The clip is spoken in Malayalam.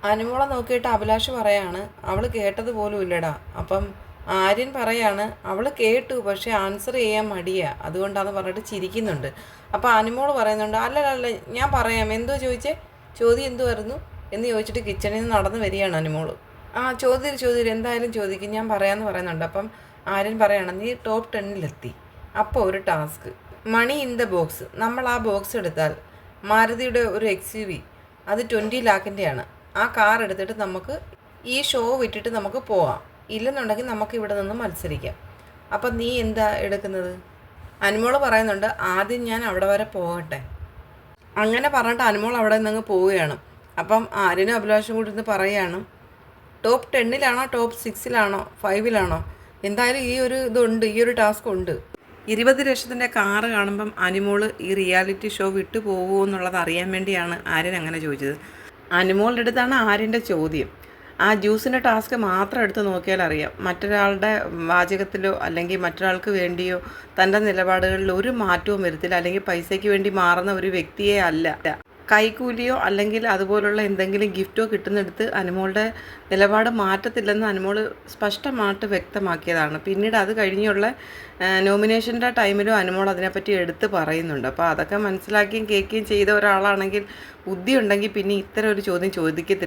അനുമോളെ നോക്കിയിട്ട് അഭിലാഷ് പറയാണ് അവൾ കേട്ടത് പോലും ഇല്ലടാ. അപ്പം ആര്യൻ പറയാണ് അവൾ കേട്ടു, പക്ഷേ ആൻസർ ചെയ്യാൻ മടിയാ, അതുകൊണ്ടാന്ന് പറഞ്ഞിട്ട് ചിരിക്കുന്നുണ്ട്. അപ്പോൾ അനുമോൾ പറയുന്നുണ്ട് അല്ലല്ല ഞാൻ പറയാം, എന്തോ ചോദിച്ചേ, ചോദ്യം എന്തുമായിരുന്നു എന്ന് ചോദിച്ചിട്ട് കിച്ചണിൽ നിന്ന് നടന്നു വരികയാണ് അനുമോൾ. ആ ചോദ്യം എന്തായാലും ചോദിക്കും, ഞാൻ പറയാമെന്ന് പറയുന്നുണ്ട്. അപ്പം ആര്യൻ പറയാണ് നീ ടോപ്പ് 10-ലെത്തി. അപ്പോൾ ഒരു task, money in the box. നമ്മൾ ആ ബോക്സ് എടുത്താൽ മാരുതിയുടെ ഒരു XUV, അത് 20 ലാഖിൻ്റെയാണ്. ആ കാർ എടുത്തിട്ട് നമുക്ക് ഈ ഷോ വിട്ടിട്ട് നമുക്ക് പോവാം, ഇല്ലെന്നുണ്ടെങ്കിൽ നമുക്ക് ഇവിടെ നിന്ന് മത്സരിക്കാം. അപ്പം നീ എന്താ എടുക്കുന്നത്? അനുമോൾ പറയുന്നുണ്ട് ആദ്യം ഞാൻ അവിടെ വരെ പോകട്ടെ. അങ്ങനെ പറഞ്ഞിട്ട് അനുമോൾ അവിടെ നിന്ന് പോവുകയാണ്. അപ്പം ആര്യനും അഭിലാഷും കൂടി ഇരുന്ന് പറയുകയാണ് ടോപ്പ് 10-ലാണോ ടോപ്പ് 6-ലാണോ 5-ലാണോ, എന്തായാലും ഈ ഒരു ഇതുണ്ട്, ഈ ഒരു ടാസ്ക് ഉണ്ട്. 20 ലക്ഷത്തിൻ്റെ കാറ് കാണുമ്പം അനുമോൾ ഈ റിയാലിറ്റി ഷോ വിട്ടു പോകുമോ എന്നുള്ളത് അറിയാൻ വേണ്ടിയാണ് ആര്യൻ അങ്ങനെ ചോദിച്ചത്. അനുമോളുടെ അടുത്താണ് ആര്യൻ്റെ ചോദ്യം. ആ ജ്യൂസിൻ്റെ ടാസ്ക് മാത്രം എടുത്ത് നോക്കിയാൽ അറിയാം, മറ്റൊരാളുടെ വാചകത്തിലോ അല്ലെങ്കിൽ മറ്റൊരാൾക്ക് വേണ്ടിയോ തൻ്റെ നിലപാടുകളിൽ ഒരു മാറ്റവും വരുത്തില്ല, അല്ലെങ്കിൽ പൈസയ്ക്ക് വേണ്ടി മാറുന്ന ഒരു വ്യക്തിയെ അല്ല. കൈക്കൂലിയോ അല്ലെങ്കിൽ അതുപോലുള്ള എന്തെങ്കിലും ഗിഫ്റ്റോ കിട്ടുന്നിടത്ത് അനുമോളുടെ നിലപാട് മാറ്റത്തില്ലെന്ന് അനുമോൾ സ്പഷ്ടമായിട്ട് വ്യക്തമാക്കിയതാണ്. പിന്നീട് അത് കഴിഞ്ഞുള്ള നോമിനേഷൻ്റെ ടൈമിലും അനുമോൾ അതിനെപ്പറ്റി എടുത്ത് പറയുന്നുണ്ട്. അപ്പോൾ അതൊക്കെ മനസ്സിലാക്കിയും കേൾക്കുകയും ചെയ്ത ഒരാളാണെങ്കിൽ, ബുദ്ധി ഉണ്ടെങ്കിൽ പിന്നെ ഇത്തരം ഒരു ചോദ്യം ചോദിക്കത്തില്ല.